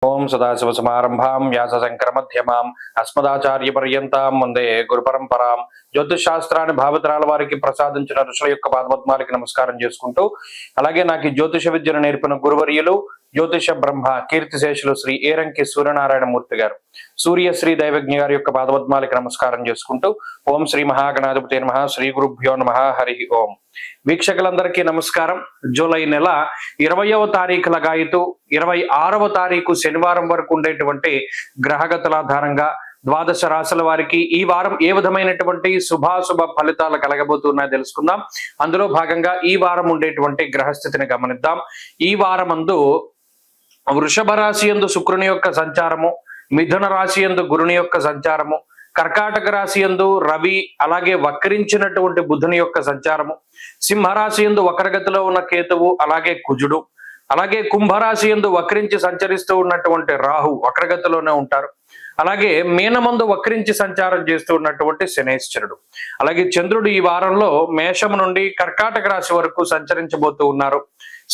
ఓం సదాశివసమారంభాం వ్యాసశంకరమధ్యమాం అస్మదాచార్యపర్యంతాం వందే గురుపరంపరాం. జ్యోతిష్ శాస్త్రాన్ని భావితరాల వారికి ప్రసాదించిన ఋషుల యొక్క పాదపద్మాలకి నమస్కారం చేసుకుంటూ, అలాగే నాకు ఈ జ్యోతిష విద్యను నేర్పిన గురువర్యులు జ్యోతిష బ్రహ్మ కీర్తిశేషులు శ్రీ ఏరంకి సూర్యనారాయణమూర్తి గారు, సూర్యశ్రీ దైవజ్ఞ గారి యొక్క పాదపద్మాలకి నమస్కారం చేసుకుంటూ, ఓం శ్రీ మహాగణాధిపతి నమః, శ్రీ గురుభ్యో నమః, హరి ఓం. వీక్షకులందరికీ నమస్కారం. జూలై నెల 20వ తారీఖు లగాయితూ 26వ తారీఖు శనివారం వరకు ఉండేటువంటి గ్రహగతుల ఆధారంగా ద్వాదశ రాశుల వారికి ఈ వారం ఏ విధమైనటువంటి శుభాశుభ ఫలితాలు కలగబోతున్నాయో తెలుసుకుందాం. అందులో భాగంగా ఈ వారం ఉండేటువంటి గ్రహస్థితిని గమనిద్దాం. ఈ వారమందు వృషభ రాశి యందు శుక్రుని యొక్క సంచారము, మిథున రాశి యందు గురుని యొక్క సంచారము, కర్కాటక రాశి యందు రవి, అలాగే వక్రించినటువంటి బుధుని యొక్క సంచారము, సింహరాశి యందు వక్రగతిలో ఉన్న కేతువు, అలాగే కుజుడు, అలాగే కుంభరాశి యందు వక్రించి సంచరిస్తూ ఉన్నటువంటి రాహు వక్రగతిలోనే ఉంటారు, అలాగే మీనమందు వక్రించి సంచారం చేస్తూ ఉన్నటువంటి శనేశ్వరుడు, అలాగే చంద్రుడు ఈ వారంలో మేషం నుండి కర్కాటక రాశి వరకు సంచరించబోతూ ఉన్నారు.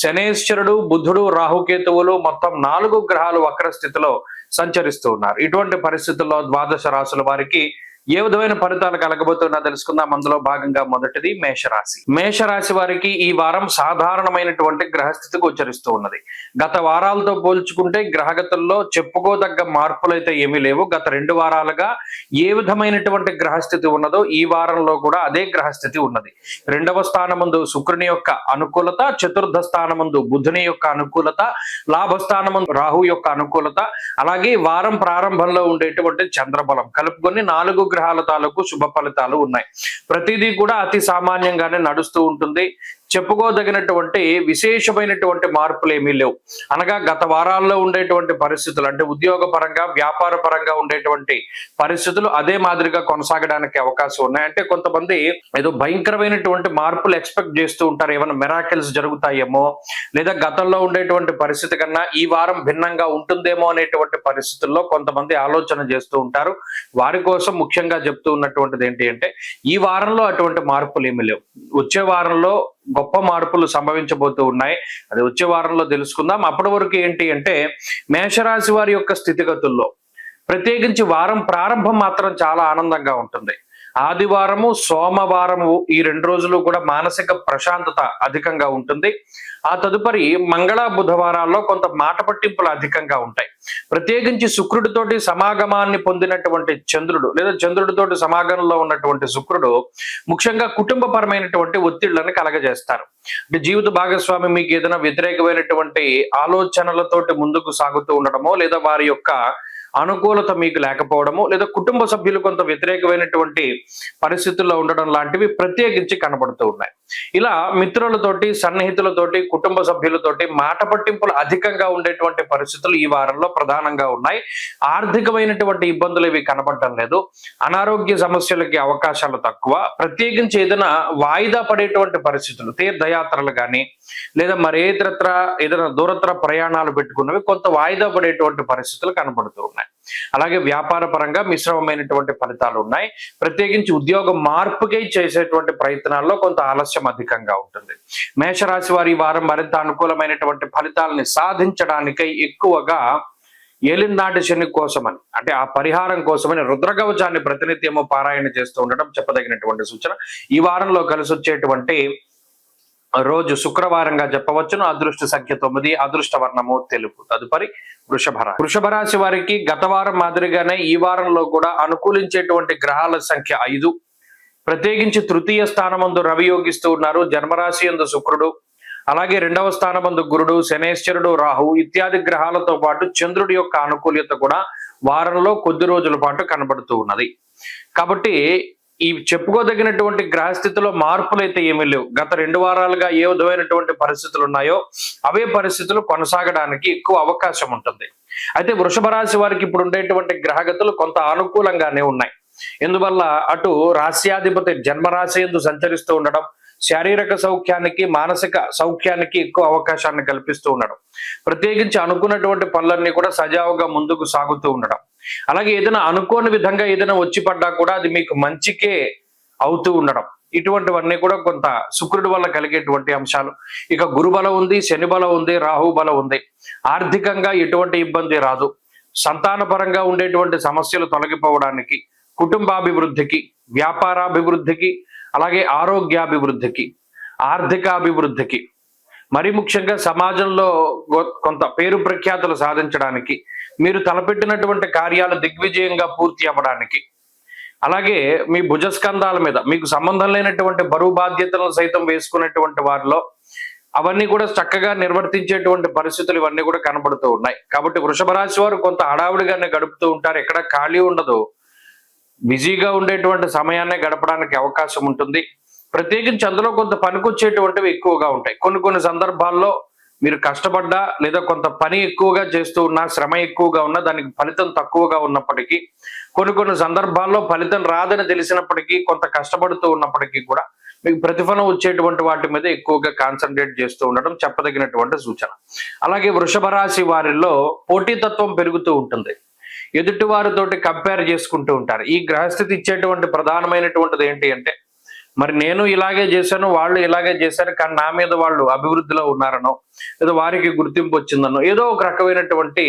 శనేశ్వరుడు, బుధుడు, రాహుకేతువులు మొత్తం 4 గ్రహాలు వక్ర స్థితిలో సంచరిస్తూ ఉన్నారు. ఇటువంటి పరిస్థితుల్లో ద్వాదశ రాశుల వారికి ఏ విధమైన ఫలితాలు కలగబోతున్నా తెలుసుకుందాం. అందులో భాగంగా మొదటిది మేషరాశి. మేషరాశి వారికి ఈ వారం సాధారణమైనటువంటి గ్రహస్థితి గోచరిస్తూ ఉన్నది. గత వారాలతో పోల్చుకుంటే గ్రహగతుల్లో చెప్పుకోదగ్గ మార్పులు అయితే ఏమీ లేవు. గత 2 వారాలుగా ఏ విధమైనటువంటి గ్రహస్థితి ఉన్నదో ఈ వారంలో కూడా అదే గ్రహస్థితి ఉన్నది. 2వ స్థానమందు శుక్రుని యొక్క అనుకూలత, చతుర్థ స్థానమందు బుధుని యొక్క అనుకూలత, లాభస్థానమందు రాహు యొక్క అనుకూలత, అలాగే వారం ప్రారంభంలో ఉండేటువంటి చంద్రబలం కలుపుకొని 4 గ్రహాల తాలూకు శుభ ఫలితాలు ఉన్నాయి. ప్రతిదీ కూడా అతి సామాన్యంగానే నడుస్తూ ఉంటుంది. చెప్పుకోదగినటువంటి విశేషమైనటువంటి మార్పులు ఏమీ లేవు. అనగా గత వారాల్లో ఉండేటువంటి పరిస్థితులు, అంటే ఉద్యోగ పరంగా, వ్యాపార పరంగా ఉండేటువంటి పరిస్థితులు అదే మాదిరిగా కొనసాగడానికి అవకాశం ఉన్నాయి. అంటే కొంతమంది ఏదో భయంకరమైనటువంటి మార్పులు ఎక్స్పెక్ట్ చేస్తూ ఉంటారు, ఏమైనా మిరాకిల్స్ జరుగుతాయేమో, లేదా గతంలో ఉండేటువంటి పరిస్థితి కన్నా ఈ వారం భిన్నంగా ఉంటుందేమో అనేటువంటి పరిస్థితుల్లో కొంతమంది ఆలోచన చేస్తూ ఉంటారు. వారి కోసం ముఖ్యంగా చెప్తూ ఉన్నటువంటిది ఏంటి అంటే, ఈ వారంలో అటువంటి మార్పులు ఏమీ లేవు. వచ్చే వారంలో గొప్ప మార్పులు సంభవించబోతూ ఉన్నాయి. అది వచ్చే వారంలో తెలుసుకుందాం. అప్పటి వరకు ఏంటి అంటే, మేషరాశి వారి యొక్క స్థితిగతుల్లో ప్రత్యేకించి వారం ప్రారంభం మాత్రం చాలా ఆనందంగా ఉంటుంది. ఆదివారము, సోమవారము ఈ 2 రోజులు కూడా మానసిక ప్రశాంతత అధికంగా ఉంటుంది. ఆ తదుపరి మంగళ, బుధవారాల్లో కొంత మాట పట్టింపులు అధికంగా ఉంటాయి. ప్రత్యేకించి శుక్రుడితోటి సమాగమాన్ని పొందినటువంటి చంద్రుడు, లేదా చంద్రుడితోటి సమాగమంలో ఉన్నటువంటి శుక్రుడు ముఖ్యంగా కుటుంబపరమైనటువంటి ఒత్తిళ్లను కలగజేస్తారు. అంటే జీవిత భాగస్వామి మీకు ఏదైనా వ్యతిరేకమైనటువంటి ఆలోచనలతోటి ముందుకు సాగుతూ ఉండడమో, లేదా వారి యొక్క అనుకూలత మీకు లేకపోవడము, లేదా కుటుంబ సభ్యులు కొంత వ్యతిరేకమైనటువంటి పరిస్థితుల్లో ఉండడం లాంటివి ప్రత్యేకించి కనబడుతూ ఉన్నాయి. ఇలా మిత్రులతోటి, సన్నిహితులతోటి, కుటుంబ సభ్యులతోటి మాట పట్టింపులు అధికంగా ఉండేటువంటి పరిస్థితులు ఈ వారంలో ప్రధానంగా ఉన్నాయి. ఆర్థికమైనటువంటి ఇబ్బందులు ఇవి కనబడటం లేదు. అనారోగ్య సమస్యలకి అవకాశాలు తక్కువ. ప్రత్యేకించి ఏదైనా వాయిదా పడేటువంటి పరిస్థితులు, తీర్థయాత్రలు కానీ, లేదా మరేతరత్ర ఏదైనా దూరత్ర ప్రయాణాలు పెట్టుకున్నవి కొంత వాయిదా పడేటువంటి పరిస్థితులు కనబడుతూ ఉన్నాయి. అలాగే వ్యాపార పరంగా మిశ్రమమైనటువంటి ఫలితాలు ఉన్నాయి. ప్రత్యేకించి ఉద్యోగ మార్పుకై చేసేటువంటి ప్రయత్నాల్లో కొంత ఆలస్యం అధికంగా ఉంటుంది. మేషరాశి వారి వారం మరింత అనుకూలమైనటువంటి ఫలితాలని సాధించడానికై ఎక్కువగా ఏలినాటి శని కోసమని, అంటే ఆ పరిహారం కోసమని రుద్రకవచాన్ని ప్రతినిత్యము పారాయణ చేస్తూ ఉండడం చెప్పదగినటువంటి సూచన. ఈ వారంలో కలిసి వచ్చేటువంటి రోజు శుక్రవారంగా చెప్పవచ్చును. అదృష్ట సంఖ్య 9, అదృష్ట వర్ణము తెలుపు. తదుపరి వృషభ రాశి వారికి గత వారం మాదిరిగానే ఈ వారంలో కూడా అనుకూలించేటువంటి గ్రహాల సంఖ్య 5. ప్రత్యేకించి తృతీయ స్థానమందు రవి యోగిస్తూ ఉన్నారు. జన్మరాశి యందు శుక్రుడు, అలాగే 2వ స్థానమందు గురుడు, శనేశ్వరుడు, రాహు ఇత్యాది గ్రహాలతో పాటు చంద్రుడి యొక్క అనుకూల్యత కూడా వారంలో కొద్ది రోజుల పాటు కనబడుతూ ఉన్నది. కాబట్టి ఈ చెప్పుకోదగినటువంటి గ్రహస్థితిలో మార్పులు అయితే ఏమీ లేవు. గత 2 వారాలుగా ఏ విధమైనటువంటి పరిస్థితులు ఉన్నాయో అవే పరిస్థితులు కొనసాగడానికి ఎక్కువ అవకాశం ఉంటుంది. అయితే వృషభ రాశి వారికి ఇప్పుడు ఉండేటువంటి గ్రహగతులు కొంత అనుకూలంగానే ఉన్నాయి. ఎందువల్ల అటు రాశ్యాధిపతి జన్మరాశి యందు సంచరిస్తూ ఉండడం శారీరక సౌఖ్యానికి, మానసిక సౌఖ్యానికి ఎక్కువ అవకాశాన్ని కల్పిస్తూ ఉండడం, ప్రత్యేకించి అనుకున్నటువంటి పనులన్నీ కూడా సజావుగా ముందుకు సాగుతూ ఉండడం, అలాగే ఏదైనా అనుకోని విధంగా ఏదైనా వచ్చి పడ్డా కూడా అది మీకు మంచికే అవుతూ ఉండడం, ఇటువంటివన్నీ కూడా కొంత శుక్రుడి వల్ల కలిగేటువంటి అంశాలు. ఇక గురు బలం ఉంది, శని బలం ఉంది, రాహు బలం ఉంది. ఆర్థికంగా ఎటువంటి ఇబ్బంది రాదు. సంతానపరంగా ఉండేటువంటి సమస్యలు తొలగిపోవడానికి, కుటుంబాభివృద్ధికి, వ్యాపారాభివృద్ధికి, అలాగే ఆరోగ్యాభివృద్ధికి, ఆర్థికాభివృద్ధికి, మరి ముఖ్యంగా సమాజంలో కొంత పేరు ప్రఖ్యాతులు సాధించడానికి, మీరు తలపెట్టినటువంటి కార్యాలు దిగ్విజయంగా పూర్తి అవ్వడానికి, అలాగే మీ భుజస్కంధాల మీద మీకు సంబంధం లేనటువంటి బరువు బాధ్యతలను సైతం వేసుకున్నటువంటి వారిలో అవన్నీ కూడా చక్కగా నిర్వర్తించేటువంటి పరిస్థితులు ఇవన్నీ కూడా కనబడుతూ ఉన్నాయి. కాబట్టి వృషభ రాశి వారు కొంత హడావుడిగానే గడుపుతూ ఉంటారు. ఎక్కడ ఖాళీ ఉండదు. బిజీగా ఉండేటువంటి సమయాన్నే గడపడానికి అవకాశం ఉంటుంది. ప్రత్యేకించి అందులో కొంత పనికొచ్చేటువంటివి ఎక్కువగా ఉంటాయి. కొన్ని సందర్భాల్లో మీరు కష్టపడ్డా లేదా కొంత పని ఎక్కువగా చేస్తూ ఉన్నా, శ్రమ ఎక్కువగా ఉన్నా, దానికి ఫలితం తక్కువగా ఉన్నప్పటికీ, కొన్ని సందర్భాల్లో ఫలితం రాదని తెలిసినప్పటికీ, కొంత కష్టపడుతూ ఉన్నప్పటికీ కూడా మీకు ప్రతిఫలం వచ్చేటువంటి వాటి మీద ఎక్కువగా కాన్సన్ట్రేట్ చేస్తూ ఉండడం చెప్పదగినటువంటి సూచన. అలాగే వృషభ రాశి వారిలో పోటీతత్వం పెరుగుతూ ఉంటుంది. ఎదుటి వారితోటి కంపేర్ చేసుకుంటూ ఉంటారు. ఈ గ్రహస్థితి ఇచ్చేటువంటి ప్రధానమైనటువంటిది ఏంటి అంటే, మరి నేను ఇలాగే చేశాను, వాళ్ళు ఇలాగే చేశారు, కానీ నా మీద వాళ్ళు అభివృద్ధిలో ఉన్నారనో, లేదా వారికి గుర్తింపు వచ్చిందనో, ఏదో ఒక రకమైనటువంటి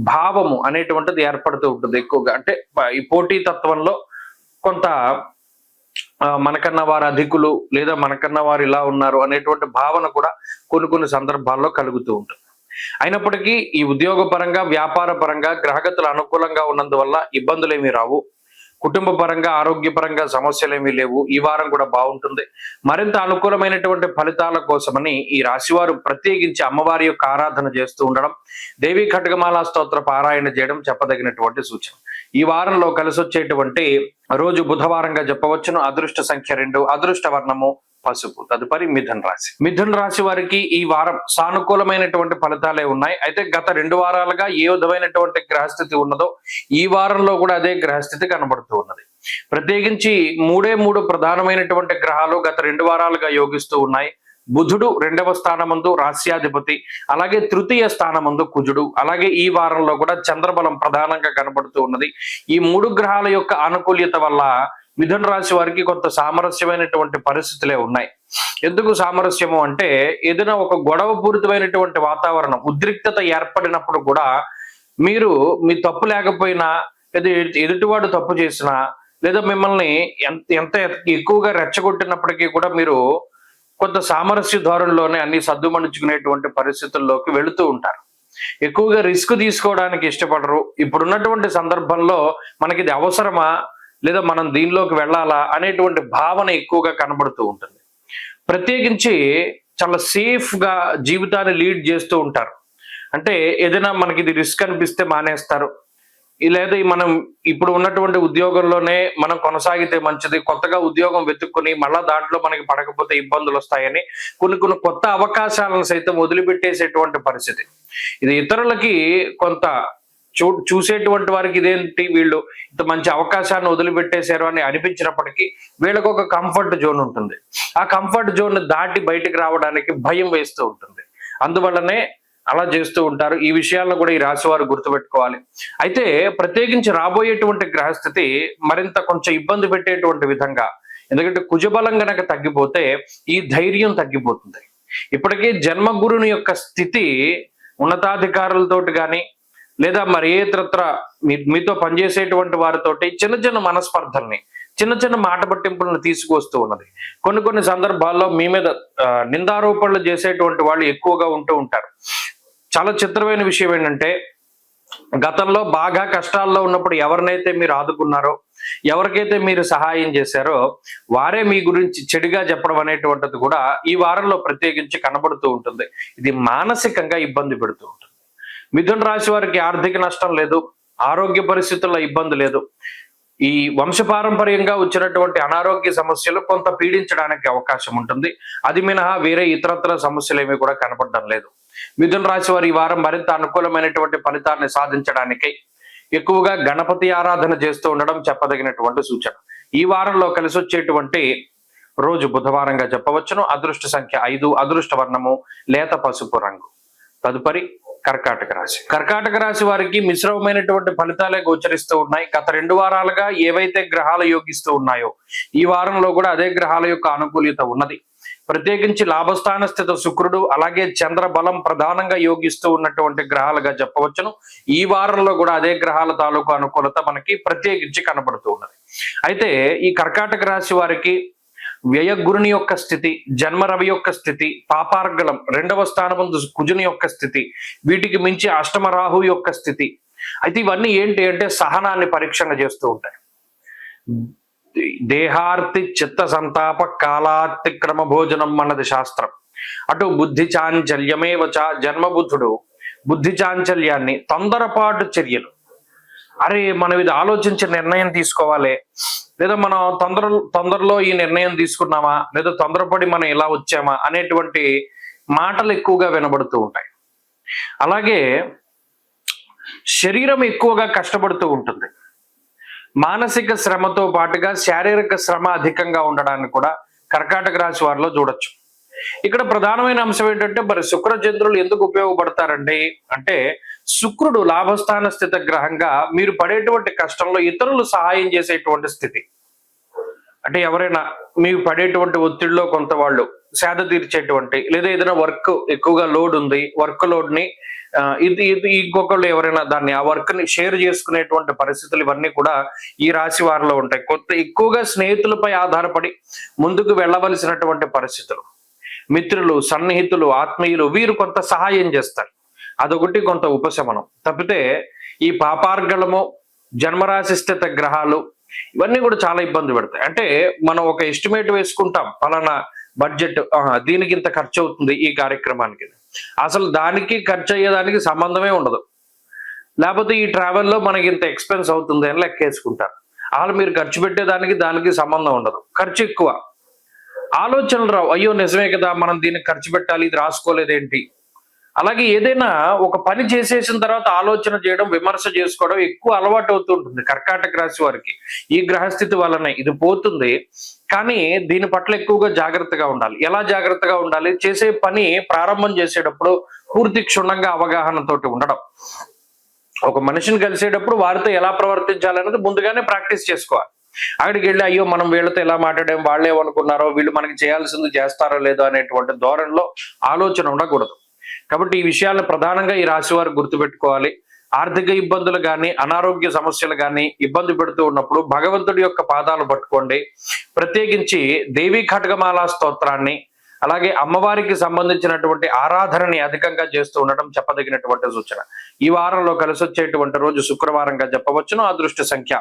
భావము అనేటువంటిది ఏర్పడుతూ ఉంటుంది ఎక్కువగా. అంటే ఈ పోటీ తత్వంలో కొంత మనకన్నా వారు అధికులు, లేదా మనకన్నా వారు ఇలా ఉన్నారు అనేటువంటి భావన కూడా కొన్ని సందర్భాల్లో కలుగుతూ ఉంటుంది. అయినప్పటికీ ఈ ఉద్యోగ పరంగా, వ్యాపార పరంగా గ్రహగతులు అనుకూలంగా ఉన్నందువల్ల ఇబ్బందులు ఏమీ రావు. కుటుంబ పరంగా, ఆరోగ్యపరంగా సమస్యలు ఏమీ లేవు. ఈ వారం కూడా బాగుంటుంది. మరింత అనుకూలమైనటువంటి ఫలితాల కోసమని ఈ రాశివారు ప్రత్యేకించి అమ్మవారి యొక్క ఆరాధన చేస్తూ ఉండడం, దేవీ ఖడ్గమాల స్తోత్ర పారాయణ చేయడం చెప్పదగినటువంటి సూచన. ఈ వారంలో కలిసి వచ్చేటువంటి రోజు బుధవారంగా చెప్పవచ్చును. అదృష్ట సంఖ్య 2, అదృష్ట వర్ణము పసుపు. తదుపరి మిథున రాశి. మిథున రాశి వారికి ఈ వారం సానుకూలమైనటువంటి ఫలితాలే ఉన్నాయి. అయితే గత 2 వారాలుగా ఏ విధమైనటువంటి గ్రహస్థితి ఉన్నదో ఈ వారంలో కూడా అదే గ్రహస్థితి కనబడుతూ ఉన్నది. ప్రత్యేకించి 3 ప్రధానమైనటువంటి గ్రహాలు గత 2 వారాలుగా యోగిస్తూ ఉన్నాయి. బుధుడు 2వ స్థానమందు రాస్యాధిపతి, అలాగే తృతీయ స్థానమందు కుజుడు, అలాగే ఈ వారంలో కూడా చంద్రబలం ప్రధానంగా కనబడుతూ ఉన్నది. ఈ 3 గ్రహాల యొక్క అనుకూల్యత వల్ల మిథున రాశి వారికి కొంత సామరస్యమైనటువంటి పరిస్థితులే ఉన్నాయి. ఎందుకు సామరస్యము అంటే, ఏదైనా ఒక గొడవ పూరితమైనటువంటి వాతావరణం, ఉద్రిక్తత ఏర్పడినప్పుడు కూడా మీరు మీ తప్పు లేకపోయినా, లేదా ఎదుటివాడు తప్పు చేసినా, లేదా మిమ్మల్ని ఎంత ఎక్కువగా రెచ్చగొట్టినప్పటికీ కూడా మీరు కొంత సామరస్య ధోరణిలోనే అన్ని సర్దుమణుచుకునేటువంటి పరిస్థితుల్లోకి వెళుతూ ఉంటారు. ఎక్కువగా రిస్క్ తీసుకోవడానికి ఇష్టపడరు. ఇప్పుడున్నటువంటి సందర్భంలో మనకి ఇది అవసరమా, లేదా మనం దీనిలోకి వెళ్ళాలా అనేటువంటి భావన ఎక్కువగా కనబడుతూ ఉంటుంది. ప్రత్యేకించి చాలా సేఫ్ గా జీవితాన్ని లీడ్ చేస్తూ ఉంటారు. అంటే ఏదైనా మనకి ఇది రిస్క్ అనిపిస్తే మానేస్తారు, లేదా మనం ఇప్పుడు ఉన్నటువంటి ఉద్యోగంలోనే మనం కొనసాగితే మంచిది, కొత్తగా ఉద్యోగం వెతుక్కుని మళ్ళా దాంట్లో మనకి పడకపోతే ఇబ్బందులు వస్తాయని కొన్ని కొత్త అవకాశాలను సైతం వదిలిపెట్టేసేటువంటి పరిస్థితి. ఇది ఇతరులకి కొంత చూసేటువంటి వారికి ఇదేంటి, వీళ్ళు ఇంత మంచి అవకాశాన్ని వదిలిపెట్టేశారు అని అనిపించినప్పటికీ వీళ్ళకు ఒక కంఫర్ట్ జోన్ ఉంటుంది. ఆ కంఫర్ట్ జోన్ దాటి బయటకు రావడానికి భయం వేస్తూ ఉంటుంది. అందువల్లనే అలా చేస్తూ ఉంటారు. ఈ విషయాలను కూడా ఈ రాశి వారు గుర్తుపెట్టుకోవాలి. అయితే ప్రత్యేకించి రాబోయేటువంటి గ్రహస్థితి మరింత కొంచెం ఇబ్బంది పెట్టేటువంటి విధంగా, ఎందుకంటే కుజబలం గనక తగ్గిపోతే ఈ ధైర్యం తగ్గిపోతుంది. ఇప్పటికీ జన్మగురుని యొక్క స్థితి ఉన్నతాధికారులతోటి కానీ, లేదా మరి ఏ ఇతరత్ర మీతో పనిచేసేటువంటి వారితోటి చిన్న మనస్పర్ధల్ని, చిన్న మాట పట్టింపులను తీసుకొస్తూ ఉన్నది. కొన్ని సందర్భాల్లో మీ మీద నిందారోపణలు చేసేటువంటి వాళ్ళు ఎక్కువగా ఉంటూ ఉంటారు. చాలా చిత్రమైన విషయం ఏంటంటే, గతంలో బాగా కష్టాల్లో ఉన్నప్పుడు ఎవరినైతే మీరు ఆదుకున్నారో, ఎవరికైతే మీరు సహాయం చేశారో వారే మీ గురించి చెడుగా చెప్పడం అనేటువంటిది కూడా ఈ వారంలో ప్రత్యేకించి కనబడుతూ ఉంటుంది. ఇది మానసికంగా ఇబ్బంది పెడుతూ ఉంటుంది. మిథున రాశి వారికి ఆర్థిక నష్టం లేదు, ఆరోగ్య పరిస్థితుల్లో ఇబ్బంది లేదు. ఈ వంశపారంపర్యంగా వచ్చినటువంటి అనారోగ్య సమస్యలు కొంత పీడించడానికి అవకాశం ఉంటుంది. అది మినహా వేరే ఇతరత్ర సమస్యలు ఏమీ కూడా కనపడడం లేదు. మిథున రాశి వారు ఈ వారం మరింత అనుకూలమైనటువంటి ఫలితాన్ని సాధించడానికి ఎక్కువగా గణపతి ఆరాధన చేస్తూ ఉండడం చెప్పదగినటువంటి సూచన. ఈ వారంలో కలిసి వచ్చేటువంటి రోజు బుధవారంగా చెప్పవచ్చును. అదృష్ట సంఖ్య 5, అదృష్ట వర్ణము లేత పసుపు రంగు. తదుపరి కర్కాటక రాశి వారికి మిశ్రమమైనటువంటి ఫలితాలే గోచరిస్తూ ఉన్నాయి. గత 2 వారాలుగా ఏవైతే గ్రహాలు యోగిస్తూ ఉన్నాయో ఈ వారంలో కూడా అదే గ్రహాల యొక్క అనుకూల్యత ఉన్నది. ప్రత్యేకించి లాభస్థాన స్థిత శుక్రుడు అలాగే చంద్ర బలం ప్రధానంగా యోగిస్తూ ఉన్నటువంటి గ్రహాలుగా చెప్పవచ్చును. ఈ వారంలో కూడా అదే గ్రహాల తాలూకు అనుకూలత మనకి ప్రత్యేకించి కనబడుతూ ఉన్నది. అయితే ఈ కర్కాటక రాశి వారికి వ్యయ గురుని యొక్క స్థితి, జన్మ రవి యొక్క స్థితి, పాపార్గళం 2వ స్థానమందు కుజుని యొక్క స్థితి, వీటికి మించి అష్టమ రాహు యొక్క స్థితి. అయితే ఇవన్నీ ఏంటి అంటే సహనాన్ని పరీక్షణ చేస్తూ ఉంటాయి. దేహార్తి చిత్త సంతాప కాలాతిక్రమ భోజనం అన్నది శాస్త్రం. అటు బుద్ధి చాంచల్యమేవచ, జన్మబుద్ధుడు బుద్ధి చాంచల్యాన్ని, తొందరపాటు చర్యలు, అరే మనం ఇది ఆలోచించి నిర్ణయం తీసుకోవాలి, లేదా మనం తొందరలో ఈ నిర్ణయం తీసుకున్నామా, లేదా తొందరపడి మనం ఇలా వచ్చామా అనేటువంటి మాటలు ఎక్కువగా వినబడుతూ ఉంటాయి. అలాగే శరీరం ఎక్కువగా కష్టపడుతూ ఉంటుంది. మానసిక శ్రమతో పాటుగా శారీరక శ్రమ అధికంగా ఉండడాన్ని కూడా కర్కాటక రాశి వారిలో చూడొచ్చు. ఇక్కడ ప్రధానమైన అంశం ఏంటంటే మరి శుక్ర చంద్రులు ఎందుకు ఉపయోగపడతారండి అంటే, శుక్రుడు లాభస్థాన స్థిత గ్రహంగా మీరు పడేటువంటి కష్టంలో ఇతరులు సహాయం చేసేటువంటి స్థితి. అంటే ఎవరైనా మీరు పడేటువంటి ఒత్తిడిలో కొంత వాళ్ళు సేద తీర్చేటువంటి, లేదా ఏదైనా వర్క్ ఎక్కువగా లోడ్ ఉంది, వర్క్ లోడ్ ని ఇది ఇంకొకళ్ళు ఎవరైనా దాన్ని ఆ వర్క్ ని షేర్ చేసుకునేటువంటి పరిస్థితులు ఇవన్నీ కూడా ఈ రాశి వారిలో ఉంటాయి. ఎక్కువగా స్నేహితులపై ఆధారపడి ముందుకు వెళ్ళవలసినటువంటి పరిస్థితులు, మిత్రులు, సన్నిహితులు, ఆత్మీయులు వీరు కొంత సహాయం చేస్తారు. అదొకటి కొంత ఉపశమనం తప్పితే ఈ పాపార్గళము, జన్మరాశి స్థిత గ్రహాలు ఇవన్నీ కూడా చాలా ఇబ్బంది పెడతాయి. అంటే మనం ఒక ఎస్టిమేట్ వేసుకుంటాం, ఫలానా బడ్జెట్ దీనికి ఇంత ఖర్చు అవుతుంది ఈ కార్యక్రమానికి, అసలు దానికి ఖర్చు అయ్యేదానికి సంబంధమే ఉండదు. లేకపోతే ఈ ట్రావెల్లో మనకి ఇంత ఎక్స్పెన్స్ అవుతుంది అని లెక్కేసుకుంటారు. అసలు మీరు ఖర్చు పెట్టేదానికి దానికి సంబంధం ఉండదు, ఖర్చు ఎక్కువ. ఆలోచనలు రావు, అయ్యో నిజమే కదా మనం దీనికి ఖర్చు పెట్టాలి, ఇది రాసుకోలేదేంటి. అలాగే ఏదైనా ఒక పని చేసేసిన తర్వాత ఆలోచన చేయడం, విమర్శ చేసుకోవడం ఎక్కువ అలవాటు అవుతుంటుంది కర్కాటక రాశి వారికి. ఈ గ్రహస్థితి వల్లనే ఇది పోతుంది, కానీ దీని పట్ల ఎక్కువగా జాగ్రత్తగా ఉండాలి. ఎలా జాగ్రత్తగా ఉండాలి? చేసే పని ప్రారంభం చేసేటప్పుడు పూర్తి క్షుణ్ణంగా అవగాహనతోటి ఉండడం. ఒక మనిషిని కలిసేటప్పుడు వారితో ఎలా ప్రవర్తించాలన్నది ముందుగానే ప్రాక్టీస్ చేసుకోవాలి. అక్కడికి వెళ్ళి అయ్యో మనం వీళ్ళతో ఎలా మాట్లాడాం, వాళ్ళు ఏమనుకున్నారో, వీళ్ళు మనకి చేయాల్సింది చేస్తారో లేదో అనేటువంటి ధోరణిలో ఆలోచన ఉండకూడదు. కాబట్టి ఈ విషయాలను ప్రధానంగా ఈ రాశి వారు గుర్తుపెట్టుకోవాలి. ఆర్థిక ఇబ్బందులు కానీ, అనారోగ్య సమస్యలు కానీ ఇబ్బంది పెడుతూ ఉన్నప్పుడు భగవంతుడి యొక్క పాదాలు పట్టుకోండి. ప్రత్యేకించి దేవీ ఖడ్గమాల స్తోత్రాన్ని, అలాగే అమ్మవారికి సంబంధించినటువంటి ఆరాధనని అధికంగా చేస్తూ ఉండటం చెప్పదగినటువంటి సూచన. ఈ వారంలో కలిసి వచ్చేటువంటి రోజు శుక్రవారంగా చెప్పవచ్చును. అదృష్ట సంఖ్య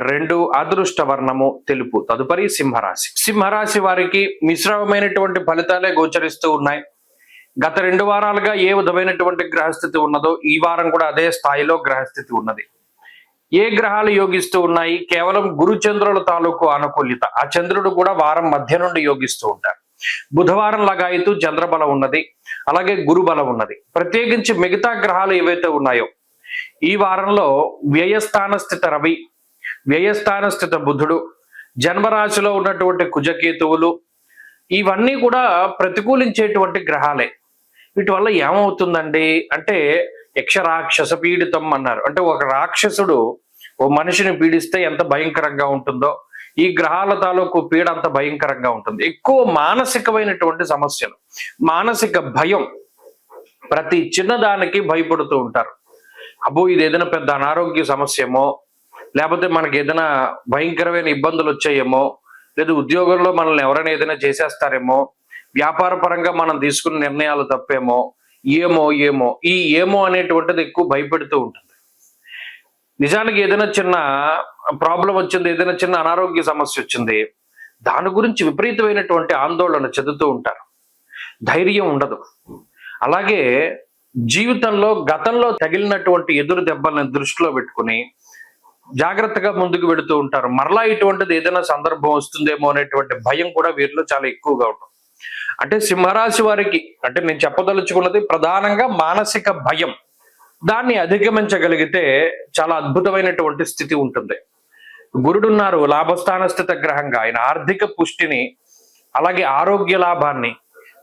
2, అదృష్ట వర్ణము తెలుపు. తదుపరి సింహరాశి. సింహరాశి వారికి మిశ్రమమైనటువంటి ఫలితాలే గోచరిస్తూ ఉన్నాయి. గత 2 వారాలుగా ఏ విధమైనటువంటి గ్రహస్థితి ఉన్నదో ఈ వారం కూడా అదే స్థాయిలో గ్రహస్థితి ఉన్నది. ఏ గ్రహాలు యోగిస్తూ ఉన్నాయి? కేవలం గురు చంద్రుల తాలూకు అనుకూల్యత. ఆ చంద్రుడు కూడా వారం మధ్య నుండి యోగిస్తూ ఉంటారు. బుధవారం లగాయితూ చంద్రబలం ఉన్నది, అలాగే గురు బలం ఉన్నది. ప్రత్యేకించి మిగతా గ్రహాలు ఏవైతే ఉన్నాయో ఈ వారంలో వ్యయస్థాన స్థిత రవి, వ్యయస్థాన స్థిత బుధుడు, జన్మరాశిలో ఉన్నటువంటి కుజకేతువులు ఇవన్నీ కూడా ప్రతికూలించేటువంటి గ్రహాలే. వీటి వల్ల ఏమవుతుందండి అంటే, యక్ష రాక్షస పీడితం అన్నారు. అంటే ఒక రాక్షసుడు ఓ మనిషిని పీడిస్తే ఎంత భయంకరంగా ఉంటుందో ఈ గ్రహాల తాలూకు పీడ అంత భయంకరంగా ఉంటుంది. ఎక్కువ మానసికమైనటువంటి సమస్యలు, మానసిక భయం, ప్రతి చిన్నదానికి భయపడుతూ ఉంటారు. అబ్బో ఇది ఏదైనా పెద్ద అనారోగ్య సమస్యేమో, లేకపోతే మనకి ఏదైనా భయంకరమైన ఇబ్బందులు వచ్చాయేమో, లేదా ఉద్యోగంలో మనల్ని ఎవరైనా ఏదైనా చేసేస్తారేమో, వ్యాపార పరంగా మనం తీసుకున్న నిర్ణయాలు తప్పేమో, ఏమో ఈ ఏమో అనేటువంటిది ఎక్కువ భయపెడుతూ ఉంటుంది. నిజానికి ఏదైనా చిన్న ప్రాబ్లం వచ్చింది, ఏదైనా చిన్న అనారోగ్య సమస్య వచ్చింది, దాని గురించి విపరీతమైనటువంటి ఆందోళన చెందుతూ ఉంటారు. ధైర్యం ఉండదు. అలాగే జీవితంలో గతంలో తగిలినటువంటి ఎదురు దెబ్బలను దృష్టిలో పెట్టుకుని జాగ్రత్తగా ముందుకు వెళుతూ ఉంటారు. మరలా ఇటువంటిది ఏదైనా సందర్భం వస్తుందేమో అనేటువంటి భయం కూడా వీరిలో చాలా ఎక్కువగా ఉంటుంది. అంటే సింహరాశి వారికి అంటే నేను చెప్పదలుచుకున్నది ప్రధానంగా మానసిక భయం. దాన్ని అధిగమించగలిగితే చాలా అద్భుతమైనటువంటి స్థితి ఉంటుంది. గురుడున్నారు లాభస్థాన స్థిత గ్రహంగా. ఆయన ఆర్థిక పుష్టిని, అలాగే ఆరోగ్య లాభాన్ని,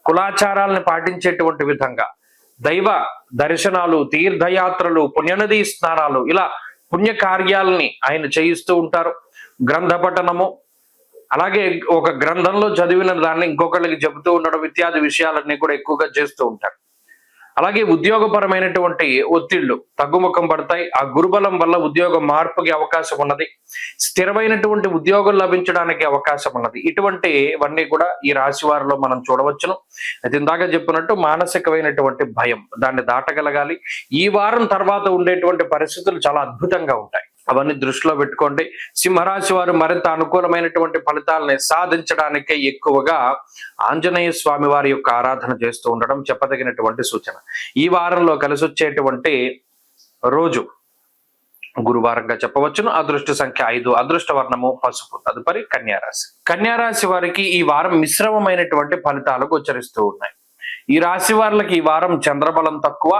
కులాచారాలను పాటించేటువంటి విధంగా, దైవ దర్శనాలు, తీర్థయాత్రలు, పుణ్యనది స్నానాలు, ఇలా పుణ్య కార్యాలని ఆయన చేయిస్తూ ఉంటారు. గ్రంథ పఠనము, అలాగే ఒక గ్రంథంలో చదివిన దాన్ని ఇంకొకళ్ళకి చెబుతూ ఉండడం ఇత్యాది విషయాలన్నీ కూడా ఎక్కువగా చేస్తూ ఉంటారు. అలాగే ఉద్యోగపరమైనటువంటి ఒత్తిళ్లు తగ్గుముఖం పడతాయి. ఆ గురుబలం వల్ల ఉద్యోగ మార్పుకి అవకాశం ఉన్నది. స్థిరమైనటువంటి ఉద్యోగం లభించడానికి అవకాశం ఉన్నది. ఇటువంటివన్నీ కూడా ఈ రాశి వారిలో మనం చూడవచ్చును. అయితే ఇందాక చెప్పినట్టు మానసికమైనటువంటి భయం, దాన్ని దాటగలగాలి. ఈ వారం తర్వాత ఉండేటువంటి పరిస్థితులు చాలా అద్భుతంగా ఉంటాయి. అవన్నీ దృష్టిలో పెట్టుకోండి. సింహరాశి వారు మరింత అనుకూలమైనటువంటి ఫలితాలని సాధించడానికే ఎక్కువగా ఆంజనేయ స్వామి వారి యొక్క ఆరాధన చేస్తూ ఉండడం చెప్పదగినటువంటి సూచన. ఈ వారంలో కలిసి వచ్చేటువంటి రోజు గురువారంగా చెప్పవచ్చును. అదృష్ట సంఖ్య 5, అదృష్ట వర్ణము పసుపు. తదుపరి కన్యారాశి. కన్యారాశి వారికి ఈ వారం మిశ్రమమైనటువంటి ఫలితాలు గోచరిస్తూ ఉన్నాయి. ఈ రాశి వారికి ఈ వారం చంద్రబలం తక్కువ,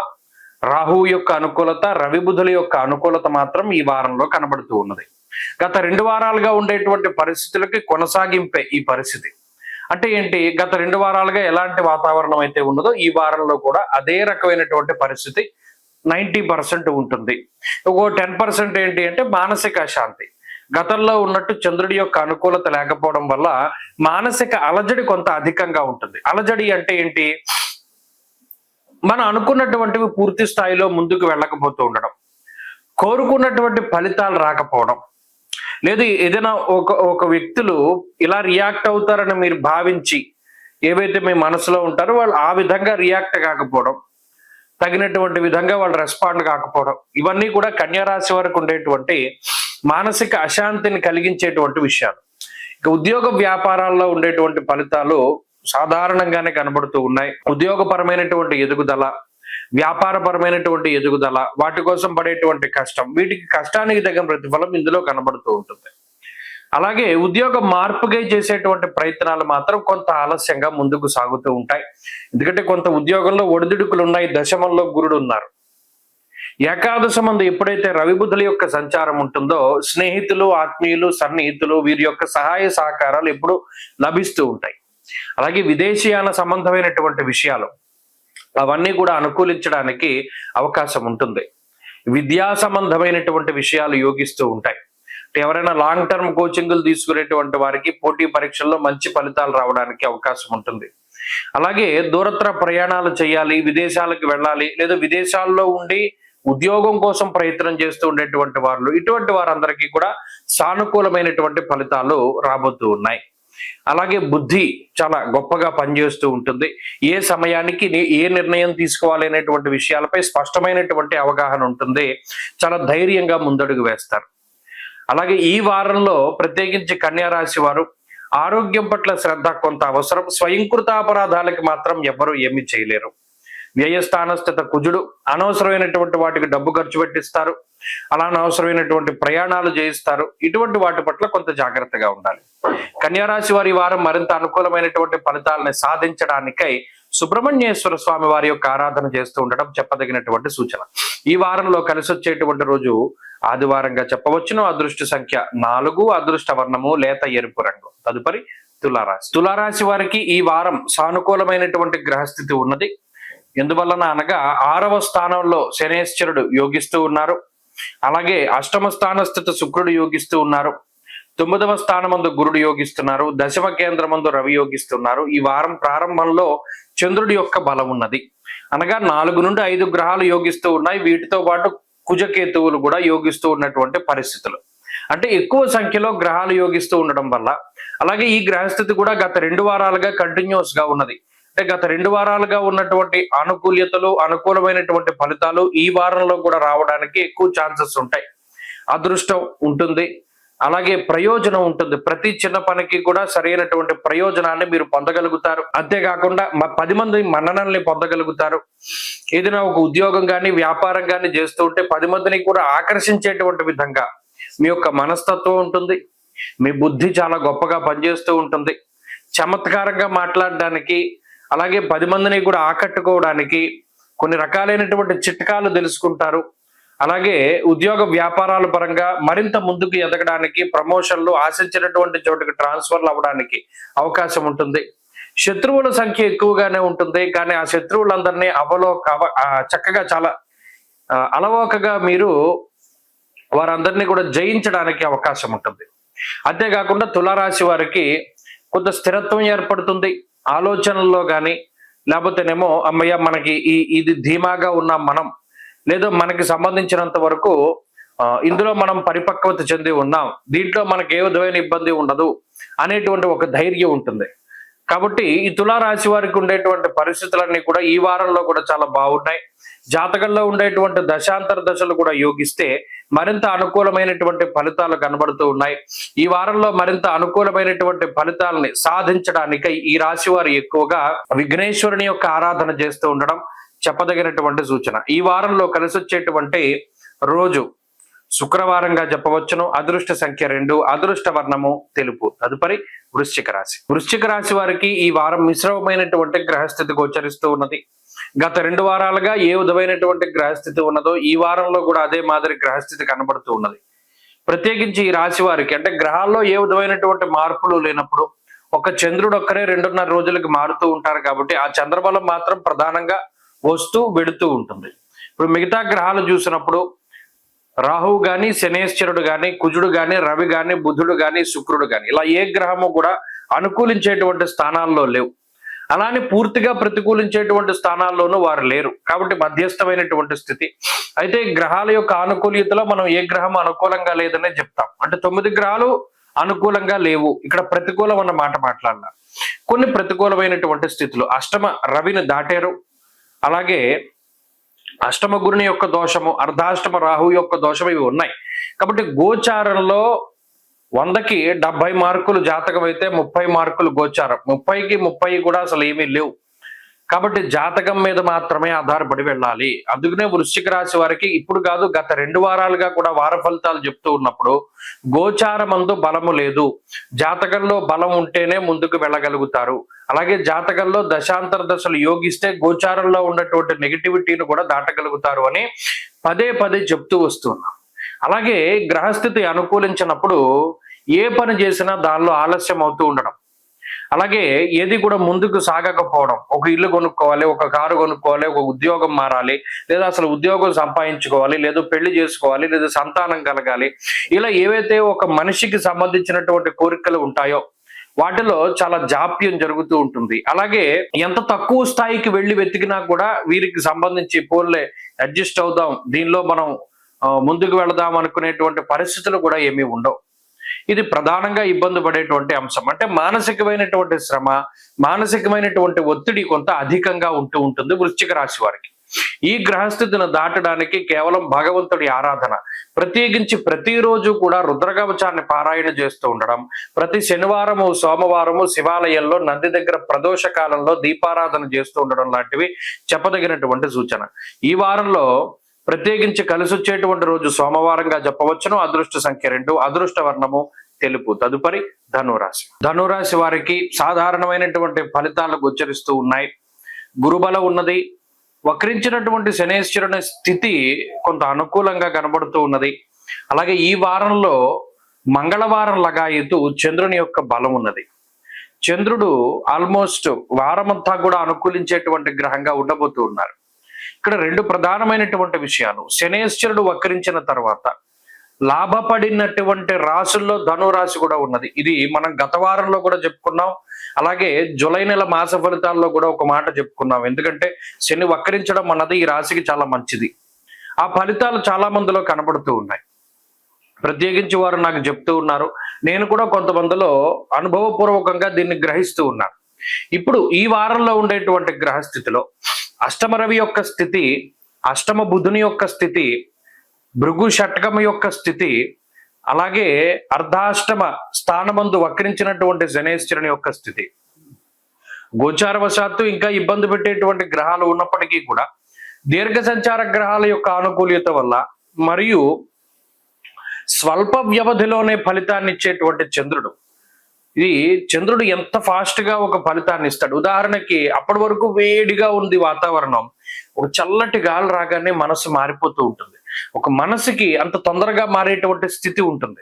రాహువు యొక్క అనుకూలత, రవి బుధుల యొక్క అనుకూలత మాత్రం ఈ వారంలో కనబడుతూ ఉన్నది. గత 2 వారాలుగా ఉండేటువంటి పరిస్థితులకి కొనసాగింపే ఈ పరిస్థితి. అంటే ఏంటి, గత 2 వారాలుగా ఎలాంటి వాతావరణం అయితే ఉన్నదో ఈ వారంలో కూడా అదే రకమైనటువంటి పరిస్థితి 90% ఉంటుంది. ఇంకో 10% ఏంటి అంటే మానసిక అశాంతి. గతంలో ఉన్నట్టు చంద్రుడి యొక్క అనుకూలత లేకపోవడం వల్ల మానసిక అలజడి కొంత అధికంగా ఉంటుంది. అలజడి అంటే ఏంటి, మనం అనుకున్నటువంటివి పూర్తి స్థాయిలో ముందుకు వెళ్ళకపోతూ ఉండడం, కోరుకున్నటువంటి ఫలితాలు రాకపోవడం, లేదు ఏదైనా ఒక వ్యక్తులు ఇలా రియాక్ట్ అవుతారని మీరు భావించి ఏవైతే మీ మనసులో ఉంటారో వాళ్ళు ఆ విధంగా రియాక్ట్ కాకపోవడం, తగినటువంటి విధంగా వాళ్ళు రెస్పాండ్ కాకపోవడం, ఇవన్నీ కూడా కన్యారాశి వరకు ఉండేటువంటి మానసిక అశాంతిని కలిగించేటువంటి విషయాలు. ఇక ఉద్యోగ వ్యాపారాల్లో ఉండేటువంటి ఫలితాలు సాధారణంగానే కనబడుతూ ఉన్నాయి. ఉద్యోగపరమైనటువంటి ఎదుగుదల, వ్యాపారపరమైనటువంటి ఎదుగుదల, వాటి కోసం పడేటువంటి కష్టం, వీటికి కష్టానికి తగిన ప్రతిఫలం ఇందులో కనబడుతూ ఉంటుంది. అలాగే ఉద్యోగ మార్పుగా చేసేటువంటి ప్రయత్నాలు మాత్రం కొంత ఆలస్యంగా ముందుకు సాగుతూ ఉంటాయి. ఎందుకంటే కొంత ఉద్యోగంలో ఒడిదుడుకులు ఉన్నాయి. దశమంలో గురుడు ఉన్నారు. ఏకాదశ మందు ఎప్పుడైతే రవి బుధుల యొక్క సంచారం ఉంటుందో స్నేహితులు, ఆత్మీయులు, సన్నిహితులు వీరి యొక్క సహాయ సహకారాలు ఎప్పుడు లభిస్తూ ఉంటాయి. అలాగే విదేశీయాన సంబంధమైనటువంటి విషయాలు అవన్నీ కూడా అనుకూలించడానికి అవకాశం ఉంటుంది. విద్యా సంబంధమైనటువంటి విషయాలు యోగిస్తూ ఉంటాయి. ఎవరైనా లాంగ్ టర్మ్ కోచింగ్లు తీసుకునేటువంటి వారికి పోటీ పరీక్షల్లో మంచి ఫలితాలు రావడానికి అవకాశం ఉంటుంది. అలాగే దూరత్ర ప్రయాణాలు చేయాలి, విదేశాలకు వెళ్ళాలి, లేదా విదేశాల్లో ఉండి ఉద్యోగం కోసం ప్రయత్నం చేస్తూ ఉండేటువంటి వారు, ఇటువంటి వారందరికీ కూడా సానుకూలమైనటువంటి ఫలితాలు రాబోతూ ఉన్నాయి. అలాగే బుద్ధి చాలా గొప్పగా పనిచేస్తూ ఉంటుంది. ఏ సమయానికి ఏ నిర్ణయం తీసుకోవాలి అనేటువంటి విషయాలపై స్పష్టమైనటువంటి అవగాహన ఉంటుంది. చాలా ధైర్యంగా ముందడుగు వేస్తారు. అలాగే ఈ వారంలో ప్రత్యేకించి కన్యారాశి వారు ఆరోగ్యం పట్ల శ్రద్ధ కొంత అవసరం. స్వయంకృతాపరాధాలకి మాత్రం ఎవరు ఏమీ చేయలేరు. వ్యయస్థానస్థిత కుజుడు అనవసరమైనటువంటి వాటికి డబ్బు ఖర్చు పెట్టిస్తారు. అలా అనవసరమైనటువంటి ప్రయాణాలు చేయిస్తారు. ఇటువంటి వాటి పట్ల కొంత జాగ్రత్తగా ఉండాలి. కన్యారాశి వారి వారం మరింత అనుకూలమైనటువంటి ఫలితాలను సాధించడానికై సుబ్రహ్మణ్యేశ్వర స్వామి వారి యొక్క ఆరాధన చేస్తూ ఉండడం చెప్పదగినటువంటి సూచన. ఈ వారంలో కలిసి వచ్చేటువంటి రోజు ఆదివారంగా చెప్పవచ్చును. అదృష్ట సంఖ్య 4, అదృష్ట వర్ణము లేత ఎరుపు రంగు. తదుపరి తులారాశి. తులారాశి వారికి ఈ వారం సానుకూలమైనటువంటి గ్రహస్థితి ఉన్నది. ఎందువలన అనగా 6వ స్థానంలో శనేశ్వరుడు యోగిస్తూ ఉన్నారు. అలాగే అష్టమ స్థానస్థిత శుక్రుడు యోగిస్తూ ఉన్నారు. 9వ స్థానమందు గురుడు యోగిస్తున్నారు. దశమ కేంద్రమందు రవి యోగిస్తున్నారు. ఈ వారం ప్రారంభంలో చంద్రుడి యొక్క బలం ఉన్నది. అనగా 4 నుండి 5 గ్రహాలు యోగిస్తూ ఉన్నాయి. వీటితో పాటు కుజకేతువులు కూడా యోగిస్తూ ఉన్నటువంటి పరిస్థితులు. అంటే ఎక్కువ సంఖ్యలో గ్రహాలు యోగిస్తూ ఉండడం వల్ల, అలాగే ఈ గ్రహస్థితి కూడా గత 2 వారాలుగా కంటిన్యూస్ గా ఉన్నది. అంటే గత 2 వారాలుగా ఉన్నటువంటి అనుకూల్యతలు, అనుకూలమైనటువంటి ఫలితాలు ఈ వారంలో కూడా రావడానికి ఎక్కువ ఛాన్సెస్ ఉంటాయి. అదృష్టం ఉంటుంది, అలాగే ప్రయోజనం ఉంటుంది. ప్రతి చిన్న పనికి కూడా సరైనటువంటి ప్రయోజనాన్ని మీరు పొందగలుగుతారు. అంతేకాకుండా 10 మంది మన్ననల్ని పొందగలుగుతారు. ఏదైనా ఒక ఉద్యోగం కానీ వ్యాపారం కానీ చేస్తూ ఉంటే 10 మందిని కూడా ఆకర్షించేటువంటి విధంగా మీ యొక్క మనస్తత్వం ఉంటుంది. మీ బుద్ధి చాలా గొప్పగా పనిచేస్తూ ఉంటుంది. చమత్కారంగా మాట్లాడడానికి, అలాగే 10 మందిని కూడా ఆకట్టుకోవడానికి కొన్ని రకాలైనటువంటి చిట్కాలు తెలుసుకుంటారు. అలాగే ఉద్యోగ వ్యాపారాల పరంగా మరింత ముందుకు ఎదగడానికి, ప్రమోషన్లు ఆశించినటువంటి చోటుకి ట్రాన్స్ఫర్లు అవ్వడానికి అవకాశం ఉంటుంది. శత్రువుల సంఖ్య ఎక్కువగానే ఉంటుంది, కానీ ఆ శత్రువులందరినీ చక్కగా చాలా అలవోకగా మీరు వారందరినీ కూడా జయించడానికి అవకాశం ఉంటుంది. అంతేకాకుండా తులారాశి వారికి కొంత స్థిరత్వం ఏర్పడుతుంది ఆలోచనల్లో కానీ, లేకపోతేనేమో అమ్మయ్య మనకి ఇది ధీమాగా ఉన్నాం మనం, లేదో మనకి సంబంధించినంత వరకు ఇందులో మనం పరిపక్వత చెంది ఉన్నాం, దీంట్లో మనకి ఏ విధమైన ఇబ్బంది ఉండదు అనేటువంటి ఒక ధైర్యం ఉంటుంది. కాబట్టి ఈ తులారాశి వారికి ఉండేటువంటి పరిస్థితులన్నీ కూడా ఈ వారంలో కూడా చాలా బాగున్నాయి. జాతకంలో ఉండేటువంటి దశాంతర దశలు కూడా యోగిస్తే మరింత అనుకూలమైనటువంటి ఫలితాలు కనబడుతూ ఉన్నాయి. ఈ వారంలో మరింత అనుకూలమైనటువంటి ఫలితాలని సాధించడానికి ఈ రాశి వారు ఎక్కువగా విఘ్నేశ్వరుని యొక్క ఆరాధన చేస్తూ ఉండడం చెప్పదగినటువంటి సూచన. ఈ వారంలో కలిసి వచ్చేటువంటి రోజు శుక్రవారంగా చెప్పవచ్చును. అదృష్ట సంఖ్య 2, అదృష్ట వర్ణము తెలుపు. తదుపరి వృశ్చిక రాశి. వృశ్చిక రాశి వారికి ఈ వారం మిశ్రమమైనటువంటి గ్రహస్థితి గోచరిస్తూ ఉన్నది. గత 2 వారాలుగా ఏ విధమైనటువంటి గ్రహస్థితి ఉన్నదో ఈ వారంలో కూడా అదే మాదిరి గ్రహస్థితి కనబడుతూ ఉన్నది. ప్రత్యేకించి ఈ రాశి వారికి అంటే గ్రహాల్లో ఏ విధమైనటువంటి మార్పులు లేనప్పుడు ఒక చంద్రుడు ఒక్కరే 2.5 రోజులకి మారుతూ ఉంటారు కాబట్టి ఆ చంద్రబలం మాత్రం ప్రధానంగా వస్తూ వెడుతూ ఉంటుంది. ఇప్పుడు మిగతా గ్రహాలు చూసినప్పుడు రాహువు గాని, శనేశ్వరుడు గాని, కుజుడు గాని, రవి గాని, బుధుడు గాని, శుక్రుడు గాని, ఇలా ఏ గ్రహము కూడా అనుకూలించేటువంటి స్థానాల్లో లేవు. అలానే పూర్తిగా ప్రతికూలించేటువంటి స్థానాల్లోనూ వారు లేరు. కాబట్టి మధ్యస్థమైనటువంటి స్థితి. అయితే గ్రహాల యొక్క ఆనుకూల్యతలో మనం ఏ గ్రహం అనుకూలంగా లేదనే చెప్తాం. అంటే 9 గ్రహాలు అనుకూలంగా లేవు, ఇక్కడ ప్రతికూలం అన్న మాట మాట్లాడాలి. కొన్ని ప్రతికూలమైనటువంటి స్థితులు అష్టమ రవిని దాటారు, అలాగే అష్టమ గురుని యొక్క దోషము, అర్ధాష్టమ రాహు యొక్క దోషం ఇవి ఉన్నాయి. కాబట్టి గోచారంలో 100కి 70 మార్కులు జాతకం అయితే 30 మార్కులు గోచారం, 30కి 30 కూడా అసలు ఏమీ లేవు. కాబట్టి జాతకం మీద మాత్రమే ఆధారపడి వెళ్ళాలి. అందుకనే వృశ్చిక రాశి వారికి ఇప్పుడు కాదు గత 2 వారాలుగా కూడా వార ఫలితాలు చెప్తూ ఉన్నప్పుడు గోచారమందు బలము లేదు, జాతకంలో బలం ఉంటేనే ముందుకు వెళ్ళగలుగుతారు. అలాగే జాతకంలో దశాంతర దశలు యోగిస్తే గోచారంలో ఉన్నటువంటి నెగిటివిటీని కూడా దాటగలుగుతారు అని పదే పదే చెప్తూ వస్తున్నాం. అలాగే గ్రహస్థితి అనుకూలించినప్పుడు ఏ పని చేసినా దానిలో ఆలస్యం అవుతూ ఉండడం, అలాగే ఏది కూడా ముందుకు సాగకపోవడం. ఒక ఇల్లు కొనుక్కోవాలి, ఒక కారు కొనుక్కోవాలి, ఒక ఉద్యోగం మారాలి, లేదా అసలు ఉద్యోగం సంపాదించుకోవాలి, లేదా పెళ్లి చేసుకోవాలి, లేదా సంతానం కలగాలి, ఇలా ఏవైతే ఒక మనిషికి సంబంధించినటువంటి కోరికలు ఉంటాయో వాటిలో చాలా జాప్యం జరుగుతూ ఉంటుంది. అలాగే ఎంత తక్కువ స్థాయికి వెళ్ళి వెతికినా కూడా వీరికి సంబంధించి పోన్లే అడ్జస్ట్ అవుదాం, దీనిలో మనం ముందుకు వెళదాం అనుకునేటువంటి పరిస్థితులు కూడా ఏమీ ఉండవు. ఇది ప్రధానంగా ఇబ్బంది పడేటువంటి అంశం. అంటే మానసికమైనటువంటి శ్రమ, మానసికమైనటువంటి ఒత్తిడి కొంత అధికంగా ఉంటూ ఉంటుంది వృశ్చిక రాశి వారికి. ఈ గ్రహస్థితిని దాటడానికి కేవలం భగవంతుడి ఆరాధన, ప్రత్యేకించి ప్రతిరోజు కూడా రుద్రకవచాన్ని పారాయణ చేస్తూ ఉండడం, ప్రతి శనివారము సోమవారము శివాలయంలో నంది దగ్గర ప్రదోష కాలంలో దీపారాధన చేస్తూ ఉండడం లాంటివి చెప్పదగినటువంటి సూచన. ఈ వారంలో ప్రత్యేకించి కలిసి వచ్చేటువంటి రోజు సోమవారంగా చెప్పవచ్చును. అదృష్ట సంఖ్య 2, అదృష్ట వర్ణము తెలుపు. తదుపరి ధనురాశి. ధనురాశి వారికి సాధారణమైనటువంటి ఫలితాలు గోచరిస్తూ ఉన్నాయి. గురుబలం ఉన్నది, వక్రించినటువంటి శనేశ్వరుని స్థితి కొంత అనుకూలంగా కనబడుతూ ఉన్నది. అలాగే ఈ వారంలో మంగళవారం లగాయతు చంద్రుని యొక్క బలం ఉన్నది. చంద్రుడు ఆల్మోస్ట్ వారమంతా కూడా అనుకూలించేటువంటి గ్రహంగా ఉండబోతూ ఉన్నారు. ఇక్కడ 2 ప్రధానమైనటువంటి విషయాలు. శనేశ్వరుడు వక్రించిన తర్వాత లాభపడినటువంటి రాశుల్లో ధనురాశి కూడా ఉన్నది. ఇది మనం గత వారంలో కూడా చెప్పుకున్నాం. అలాగే జూలై నెల మాస ఫలితాల్లో కూడా ఒక మాట చెప్పుకున్నాం. ఎందుకంటే శని వక్రించడం అన్నది ఈ రాశికి చాలా మంచిది. ఆ ఫలితాలు చాలా మందిలో కనబడుతూ ఉన్నాయి. ప్రత్యేకించి వారు నాకు చెప్తూ ఉన్నారు, నేను కూడా కొంతమందిలో అనుభవపూర్వకంగా దీన్ని గ్రహిస్తూ ఉన్నాను. ఇప్పుడు ఈ వారంలో ఉండేటువంటి గ్రహస్థితిలో అష్టమ రవి యొక్క స్థితి, అష్టమ బుధుని యొక్క స్థితి, భృగు షట్కమ యొక్క స్థితి, అలాగే అర్ధాష్టమ స్థానమందు వక్రించినటువంటి శనేశ్వరుని యొక్క స్థితి, గోచారవశాత్తు ఇంకా ఇబ్బంది పెట్టేటువంటి గ్రహాలు ఉన్నప్పటికీ కూడా దీర్ఘ సంచార గ్రహాల యొక్క ఆనుకూల్యత వల్ల మరియు స్వల్ప వ్యవధిలోనే ఫలితాన్ని ఇచ్చేటువంటి చంద్రుడు, ఇది చంద్రుడు ఎంత ఫాస్ట్ గా ఒక ఫలితాన్ని ఇస్తాడు. ఉదాహరణకి అప్పటి వరకు వేడిగా ఉంది వాతావరణం, ఒక చల్లటి గాలి రాగానే మనసు మారిపోతూ ఉంటుంది. ఒక మనసుకి అంత తొందరగా మారేటువంటి స్థితి ఉంటుంది.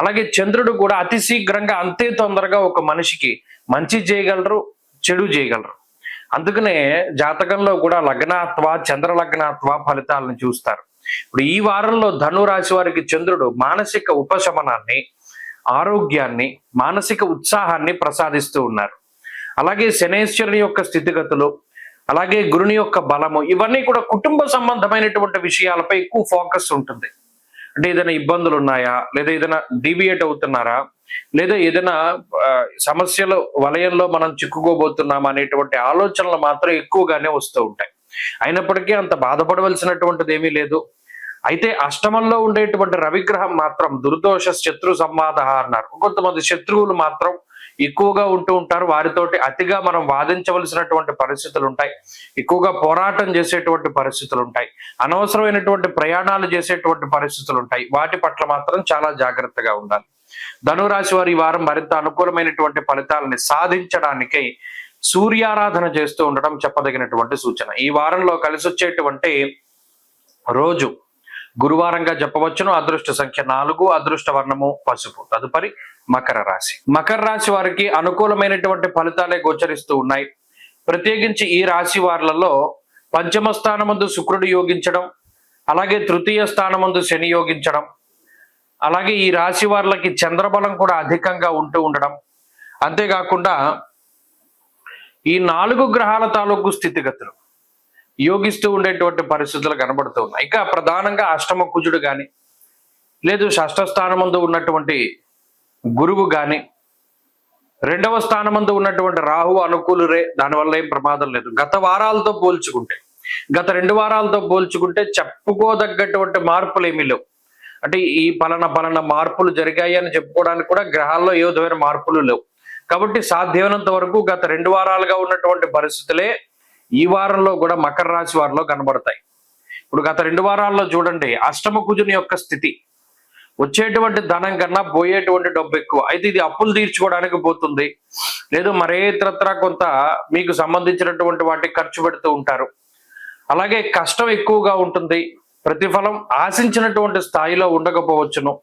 అలాగే చంద్రుడు కూడా అతి శీఘ్రంగా అంతే తొందరగా ఒక మనిషికి మంచి చేయగలరు, చెడు చేయగలరు. అందుకనే జాతకంలో కూడా లగ్నాత్వ చంద్ర లగ్నాత్వ ఫలితాలను చూస్తారు. ఇప్పుడు ఈ వారంలో ధను రాశి వారికి చంద్రుడు మానసిక ఉపశమనాన్ని, ఆరోగ్యాన్ని, మానసిక ఉత్సాహాన్ని ప్రసాదిస్తూ ఉన్నారు. అలాగే శనేశ్వరుని యొక్క స్థితిగతులు, అలాగే గురుని యొక్క బలము, ఇవన్నీ కూడా కుటుంబ సంబంధమైనటువంటి విషయాలపై ఎక్కువ ఫోకస్ ఉంటుంది. అంటే ఏదైనా ఇబ్బందులు ఉన్నాయా, లేదా ఏదైనా డీవియేట్ అవుతున్నారా, లేదా ఏదైనా సమస్యల వలయంలో మనం చిక్కుకోబోతున్నామా అనేటువంటి ఆలోచనలు మాత్రం ఎక్కువగానే వస్తూ ఉంటాయి. అయినప్పటికీ అంత బాధపడవలసినటువంటిది ఏమీ లేదు. అయితే అష్టమంలో ఉండేటువంటి రవిగ్రహం మాత్రం దుర్దోష శత్రు సంవాద అన్నారు. కొంతమంది శత్రువులు మాత్రం ఎక్కువగా ఉంటూ ఉంటారు. వారితోటి అతిగా మనం వాదించవలసినటువంటి పరిస్థితులు ఉంటాయి. ఎక్కువగా పోరాటం చేసేటువంటి పరిస్థితులు ఉంటాయి. అనవసరమైనటువంటి ప్రయాణాలు చేసేటువంటి పరిస్థితులు ఉంటాయి. వాటి పట్ల మాత్రం చాలా జాగ్రత్తగా ఉండాలి. ధనురాశి వారు ఈ వారం మరింత అనుకూలమైనటువంటి ఫలితాలని సాధించడానికై సూర్యారాధన చేస్తూ ఉండడం చెప్పదగినటువంటి సూచన. ఈ వారంలో కలిసి వచ్చేటువంటి రోజు గురువారంగా చెప్పవచ్చును. అదృష్ట సంఖ్య 4, అదృష్ట వర్ణము పసుపు. తదుపరి మకర రాశి. మకర రాశి వారికి అనుకూలమైనటువంటి ఫలితాలే గోచరిస్తూ ఉన్నాయి. ప్రత్యేకించి ఈ రాశి వారులలో పంచమ స్థానమందు శుక్రుడు యోగించడం, అలాగే తృతీయ స్థానమందు శని యోగించడం, అలాగే ఈ రాశి వారులకి చంద్రబలం కూడా అధికంగా ఉంటూ ఉండడం, అంతేకాకుండా ఈ 4 గ్రహాల తాలూకు స్థితిగతులు యోగిస్తూ ఉండేటువంటి పరిస్థితులు కనబడుతూ ఉన్నాయి. ఇక ప్రధానంగా అష్టమ కుజుడు గాని, లేదు షష్ఠ స్థానమందు ఉన్నటువంటి గురువు గాని, 2వ స్థానమందు ఉన్నటువంటి రాహు అనుకూలురే, దానివల్ల ఏం ప్రమాదం లేదు. గత వారాలతో పోల్చుకుంటే, గత 2 వారాలతో పోల్చుకుంటే చెప్పుకోదగ్గటువంటి మార్పులు ఏమీ లేవు. అంటే ఈ పలానా మార్పులు జరిగాయి అని చెప్పుకోవడానికి కూడా గ్రహాల్లో ఏ విధమైన మార్పులు లేవు. కాబట్టి సాధ్యమైనంత వరకు గత 2 వారాలుగా ఉన్నటువంటి పరిస్థితులే ఈ వారంలో కూడా మకర రాశి వారిలో కనబడతాయి. ఇప్పుడు గత 2 వారాల్లో చూడండి, అష్టమ కుజుని యొక్క స్థితి, వచ్చేటువంటి ధనం కన్నా పోయేటువంటి డబ్బు ఎక్కువ. అయితే ఇది అప్పులు తీర్చుకోవడానికి పోతుంది, లేదు మరే ఇతరత్ర కొంత మీకు సంబంధించినటువంటి వాటికి ఖర్చు పెడుతూ ఉంటారు. అలాగే కష్టం ఎక్కువగా ఉంటుంది, ప్రతిఫలం ఆశించినటువంటి స్థాయిలో ఉండకపోవచ్చును.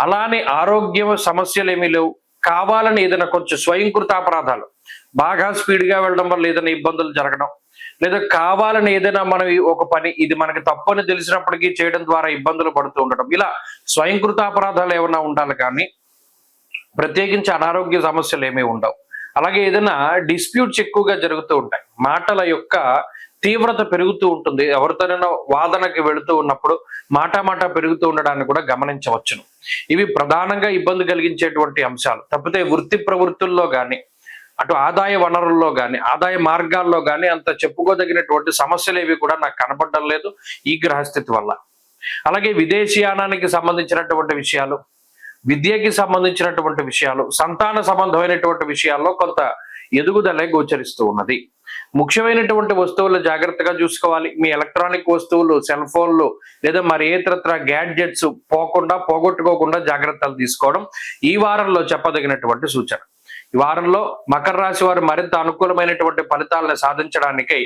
అలానే ఆరోగ్య సమస్యలు ఏమీ లేవు. కావాలని ఏదైనా కొంచెం స్వయంకృతాపరాధాలు, బాగా స్పీడ్గా వెళ్ళడం వల్ల ఏదైనా ఇబ్బందులు జరగడం, లేదా కావాలని ఏదైనా మనం ఒక పని ఇది మనకి తప్పని తెలిసినప్పటికీ చేయడం ద్వారా ఇబ్బందులు పడుతూ ఉండడం, ఇలా స్వయంకృతాపరాధాలు ఏమైనా ఉండాలి. కానీ ప్రత్యేకించి అనారోగ్య సమస్యలు ఏమీ ఉండవు. అలాగే ఏదైనా డిస్ప్యూట్స్ ఎక్కువగా జరుగుతూ ఉంటాయి, మాటల యొక్క తీవ్రత పెరుగుతూ ఉంటుంది. ఎవరితోనైనా వాదనకి వెళుతూ ఉన్నప్పుడు మాట పెరుగుతూ ఉండడాన్ని కూడా గమనించవచ్చును. ఇవి ప్రధానంగా ఇబ్బంది కలిగించేటువంటి అంశాలు. తప్పితే వృత్తి ప్రవృత్తుల్లో కానీ, అటు ఆదాయ వనరుల్లో కానీ, ఆదాయ మార్గాల్లో కానీ అంత చెప్పుకోదగినటువంటి సమస్యలు ఏవి కూడా నాకు కనపడడం లేదు ఈ గ్రహస్థితి వల్ల. అలాగే విదేశీయానానికి సంబంధించినటువంటి విషయాలు, విద్యకి సంబంధించినటువంటి విషయాలు, సంతాన సంబంధమైనటువంటి విషయాల్లో కొంత ఎదుగుదలే గోచరిస్తూ ఉన్నది. ముఖ్యమైనటువంటి వస్తువులు జాగ్రత్తగా చూసుకోవాలి. మీ ఎలక్ట్రానిక్ వస్తువులు, సెల్ ఫోన్లు, లేదా మరి ఏతరత్ర గ్యాడ్జెట్స్ పోగొట్టుకోకుండా జాగ్రత్తలు తీసుకోవడం ఈ వారంలో చెప్పదగినటువంటి సూచన. ఈ వారంలో మకర రాశి వారు మరింత అనుకూలమైనటువంటి ఫలితాలను సాధించడానికై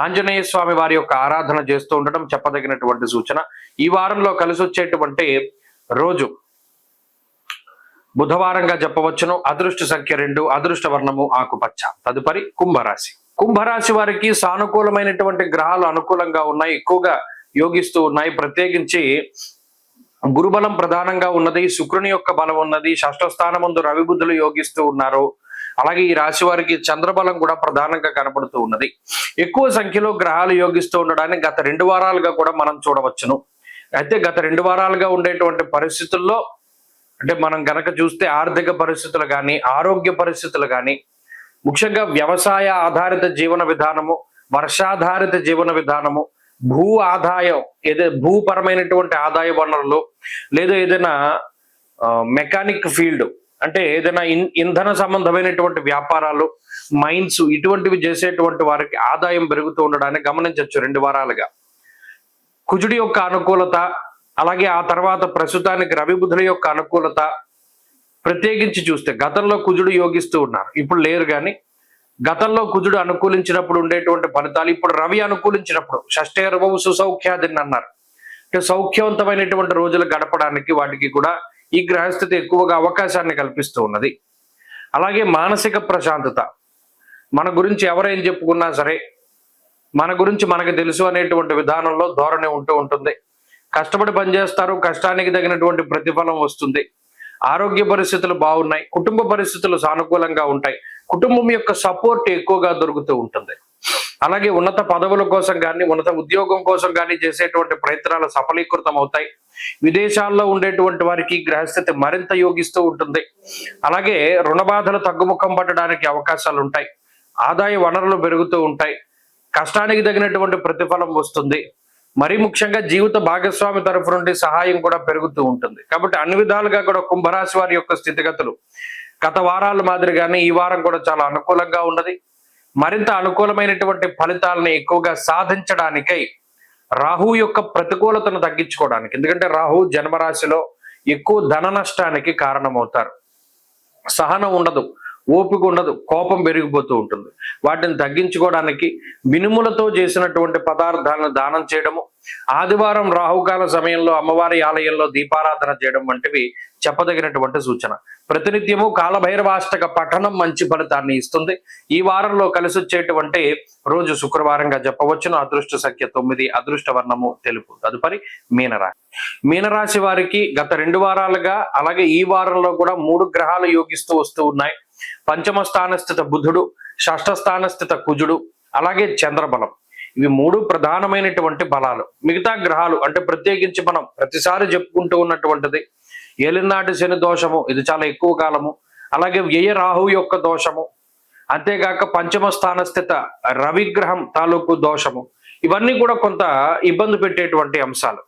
ఆంజనేయ స్వామి వారి యొక్క ఆరాధన చేస్తూ ఉండడం చెప్పదగినటువంటి సూచన. ఈ వారంలో కలిసి వచ్చేటువంటి రోజు బుధవారంగా చెప్పవచ్చును. అదృష్ట సంఖ్య 2, అదృష్ట వర్ణము ఆకుపచ్చ. తదుపరి కుంభరాశి. కుంభరాశి వారికి సానుకూలమైనటువంటి గ్రహాలు అనుకూలంగా ఉన్నాయి, ఎక్కువగా యోగిస్తూ ఉన్నాయి. ప్రత్యేకించి గురుబలం ప్రధానంగా ఉన్నది, శుక్రుని యొక్క బలం ఉన్నది, షష్ఠ స్థానమందు రవి బుద్ధులు యోగిస్తూ ఉన్నారు. అలాగే ఈ రాశి వారికి చంద్రబలం కూడా ప్రధానంగా కనబడుతూ ఉన్నది. ఎక్కువ సంఖ్యలో గ్రహాలు యోగిస్తూ ఉండడాన్ని గత 2 వారాలుగా కూడా మనం చూడవచ్చును. అయితే గత 2 వారాలుగా ఉండేటువంటి పరిస్థితుల్లో, అంటే మనం గనక చూస్తే ఆర్థిక పరిస్థితులు కానీ, ఆరోగ్య పరిస్థితులు కానీ, ముఖ్యంగా వ్యవసాయ ఆధారిత జీవన విధానము, వర్షాధారిత జీవన విధానము, భూ ఆదాయం, భూపరమైనటువంటి ఆదాయ వనరులు, లేదా ఏదైనా మెకానిక్ ఫీల్డ్, అంటే ఏదైనా ఇంధన సంబంధమైనటువంటి వ్యాపారాలు, మైన్స్, ఇటువంటివి చేసేటువంటి వారికి ఆదాయం పెరుగుతూ ఉండడాన్ని గమనించవచ్చు 2 వారాలుగా. కుజుడి యొక్క అనుకూలత, అలాగే ఆ తర్వాత ప్రస్తుతానికి రవి బుధుల యొక్క అనుకూలత, ప్రత్యేకించి చూస్తే గతంలో కుజుడు యోగిస్తూ ఉన్నారు, ఇప్పుడు లేరు. కానీ గతంలో కుజుడు అనుకూలించినప్పుడు ఉండేటువంటి ఫలితాలు ఇప్పుడు రవి అనుకూలించినప్పుడు షష్ఠేర్వవు సుసౌఖ్యాదిని అన్నారు. అంటే సౌఖ్యవంతమైనటువంటి రోజులు గడపడానికి వాటికి కూడా ఈ గ్రహస్థితి ఎక్కువగా అవకాశాన్ని కల్పిస్తూ ఉన్నది. అలాగే మానసిక ప్రశాంతత, మన గురించి ఎవరేం చెప్పుకున్నా సరే మన గురించి మనకు తెలుసు అనేటువంటి విధానంలో ధోరణి ఉంటూ ఉంటుంది. కష్టపడి పనిచేస్తారు, కష్టానికి తగినటువంటి ప్రతిఫలం వస్తుంది. ఆరోగ్య పరిస్థితులు బాగున్నాయి, కుటుంబ పరిస్థితులు సానుకూలంగా ఉంటాయి, కుటుంబం యొక్క సపోర్ట్ ఎక్కువగా దొరుకుతూ ఉంటుంది. అలాగే ఉన్నత పదవుల కోసం కానీ ఉన్నత ఉద్యోగం కోసం కానీ చేసేటువంటి ప్రయత్నాలు సఫలీకృతం అవుతాయి. విదేశాల్లో ఉండేటువంటి వారికి గ్రహస్థితి మరింత యోగిస్తూ ఉంటుంది. అలాగే రుణ బాధలు తగ్గుముఖం పట్టడానికి అవకాశాలు ఉంటాయి. ఆదాయ వనరులు పెరుగుతూ ఉంటాయి. కష్టానికి తగినటువంటి ప్రతిఫలం వస్తుంది. మరీ ముఖ్యంగా జీవిత భాగస్వామి తరఫు నుండి సహాయం కూడా పెరుగుతూ ఉంటుంది. కాబట్టి అన్ని విధాలుగా కూడా కుంభరాశి వారి యొక్క స్థితిగతులు గత వారాల మాదిరిగానే ఈ వారం కూడా చాలా అనుకూలంగా ఉన్నది. మరింత అనుకూలమైనటువంటి ఫలితాలను ఎక్కువగా సాధించడానికై రాహు యొక్క ప్రతికూలతను తగ్గించుకోవడానికి, ఎందుకంటే రాహు జన్మరాశిలో ఎక్కువ ధన నష్టానికి కారణమవుతారు. సహనం ఉండదు, ఓపిక ఉండదు, కోపం పెరిగిపోతూ ఉంటుంది. వాటిని తగ్గించుకోవడానికి మినుములతో చేసినటువంటి పదార్థాలను దానం చేయడము, ఆదివారం రాహుకాల సమయంలో అమ్మవారి ఆలయంలో దీపారాధన చేయడం వంటివి చెప్పదగినటువంటి సూచన. ప్రతినిత్యము కాలభైరవాష్టక పఠనం మంచి ఫలితాన్ని ఇస్తుంది. ఈ వారంలో కలిసి వచ్చేటువంటి రోజు శుక్రవారంగా చెప్పవచ్చును. అదృష్ట సంఖ్య 9, అదృష్ట వర్ణము తెలుపు. తదుపరి మీనరాశి. మీనరాశి వారికి గత 2 వారాలుగా అలాగే ఈ వారంలో కూడా 3 గ్రహాలు యోగిస్తూ వస్తూ ఉన్నాయి. పంచమ స్థానస్థిత బుధుడు, షష్ఠ స్థానస్థిత కుజుడు, అలాగే చంద్రబలం. ఇవి 3 ప్రధానమైనటువంటి బలాలు. మిగతా గ్రహాలు అంటే ప్రత్యేకించి మనం ప్రతిసారి చెప్పుకుంటూ ఉన్నటువంటిది ఏలినాటి శని దోషము, ఇది చాలా ఎక్కువ కాలము. అలాగే వ్యయ రాహు యొక్క దోషము, అంతేగాక పంచమ స్థానస్థిత రవిగ్రహం తాలూకు దోషము, ఇవన్నీ కూడా కొంత ఇబ్బంది పెట్టేటువంటి అంశాలు.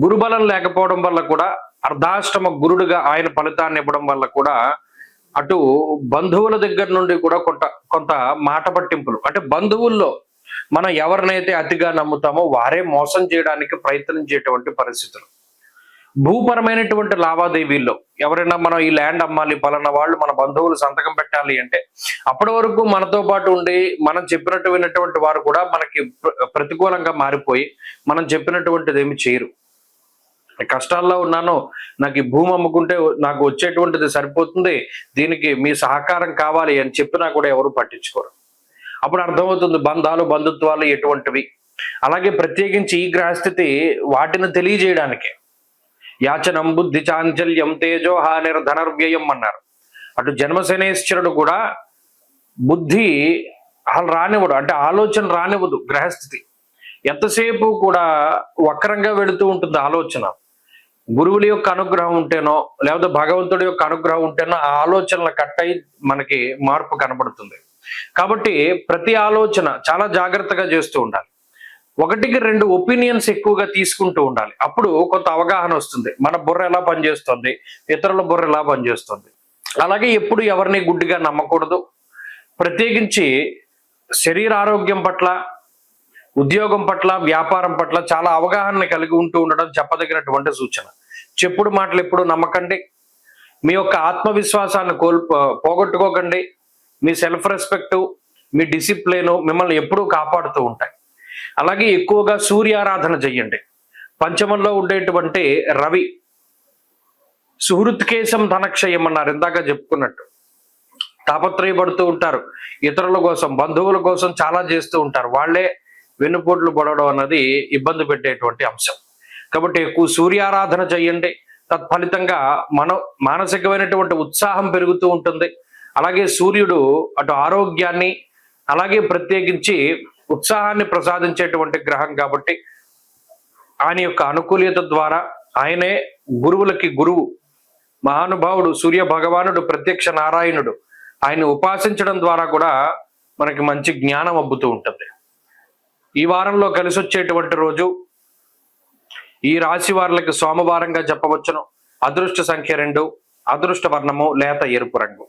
గురుబలం లేకపోవడం వల్ల కూడా, అర్ధాష్టమ గురుడుగా ఆయన ఫలితాన్ని ఇవ్వడం వల్ల కూడా అటు బంధువుల దగ్గర నుండి కూడా కొంత మాట పట్టింపులు, అంటే బంధువుల్లో మనం ఎవరినైతే అతిగా నమ్ముతామో వారే మోసం చేయడానికి ప్రయత్నించేటువంటి పరిస్థితులు. భూపరమైనటువంటి లావాదేవీల్లో ఎవరైనా మనం ఈ ల్యాండ్ అమ్మాలి, పలానా వాళ్ళు మన బంధువులు సంతకం పెట్టాలి అంటే అప్పటి వరకు మనతో పాటు ఉండి మనం చెప్పినట్టు విన్నటువంటి వారు కూడా మనకి ప్రతికూలంగా మారిపోయి మనం చెప్పినటువంటిది ఏమి చేయరు. కష్టాల్లో ఉన్నాను, నాకు ఈ భూమి అమ్ముకుంటే నాకు వచ్చేటువంటిది సరిపోతుంది, దీనికి మీ సహకారం కావాలి అని చెప్పినా కూడా ఎవరు పట్టించుకోరు. అప్పుడు అర్థమవుతుంది బంధాలు బంధుత్వాలు ఎటువంటివి. అలాగే ప్రత్యేకించి ఈ గ్రహస్థితి వాటిని తెలియజేయడానికే. యాచనం బుద్ధి చాంచల్యం తేజోహానిర్ ధనర్వ్యయం అన్నారు. అటు జన్మశనేశ్వరుడు కూడా బుద్ధి రానివ్వడు, అంటే ఆలోచన రానివ్వదు గ్రహస్థితి. ఎంతసేపు కూడా వక్రంగా వెళుతూ ఉంటుంది ఆలోచన. గురువుల యొక్క అనుగ్రహం ఉంటేనో లేకపోతే భగవంతుడి యొక్క అనుగ్రహం ఉంటేనో ఆ ఆలోచనలు కట్టయి మనకి మార్పు కనబడుతుంది. కాబట్టి ప్రతి ఆలోచన చాలా జాగ్రత్తగా చేస్తూ ఉండాలి. 1-2 ఒపీనియన్స్ ఎక్కువగా తీసుకుంటూ ఉండాలి. అప్పుడు కొంత అవగాహన వస్తుంది, మన బుర్ర ఎలా పనిచేస్తుంది, ఇతరుల బుర్ర ఎలా పనిచేస్తుంది. అలాగే ఎప్పుడు ఎవరిని గుడ్డిగా నమ్మకూడదు. ప్రత్యేకించి శరీర ఆరోగ్యం పట్ల, ఉద్యోగం పట్ల, వ్యాపారం పట్ల చాలా అవగాహన కలిగి ఉంటూ ఉండడం చెప్పదగినటువంటి సూచన. చెప్పుడు మాటలు ఎప్పుడు నమ్మకండి. మీ యొక్క ఆత్మవిశ్వాసాన్ని పోగొట్టుకోకండి. మీ సెల్ఫ్ రెస్పెక్ట్, మీ డిసిప్లిన్ మిమ్మల్ని ఎప్పుడూ కాపాడుతూ ఉంటాయి. అలాగే ఎక్కువగా సూర్యారాధన చెయ్యండి. పంచమంలో ఉండేటువంటి రవి సుహృత్కేశం ధనక్షయం అన్నారు, ఇందాక చెప్పుకున్నట్టు. తాపత్రయపడుతూ ఉంటారు, ఇతరుల కోసం బంధువుల కోసం చాలా చేస్తూ ఉంటారు. వాళ్ళే వెన్నుపోట్లు పడడం అన్నది ఇబ్బంది పెట్టేటువంటి అంశం. కాబట్టి ఎక్కువ సూర్యారాధన చెయ్యండి. తత్ఫలితంగా మానసికమైనటువంటి ఉత్సాహం పెరుగుతూ ఉంటుంది. అలాగే సూర్యుడు అటు ఆరోగ్యాన్ని అలాగే ప్రత్యేకించి ఉత్సాహాన్ని ప్రసాదించేటువంటి గ్రహం కాబట్టి ఆయన యొక్క అనుకూల్యత ద్వారా ఆయనే గురువులకి గురువు, మహానుభావుడు సూర్య భగవానుడు, ప్రత్యక్ష నారాయణుడు. ఆయన ఉపాసించడం ద్వారా కూడా మనకి మంచి జ్ఞానం అబ్బుతూ ఉంటుంది. ఈ వారంలో కలిసి వచ్చేటువంటి రోజు ఈ రాశి వారులకు సోమవారంగా చెప్పవచ్చును. అదృష్ట సంఖ్య 2, అదృష్ట వర్ణము లేత ఎరుపు రంగు.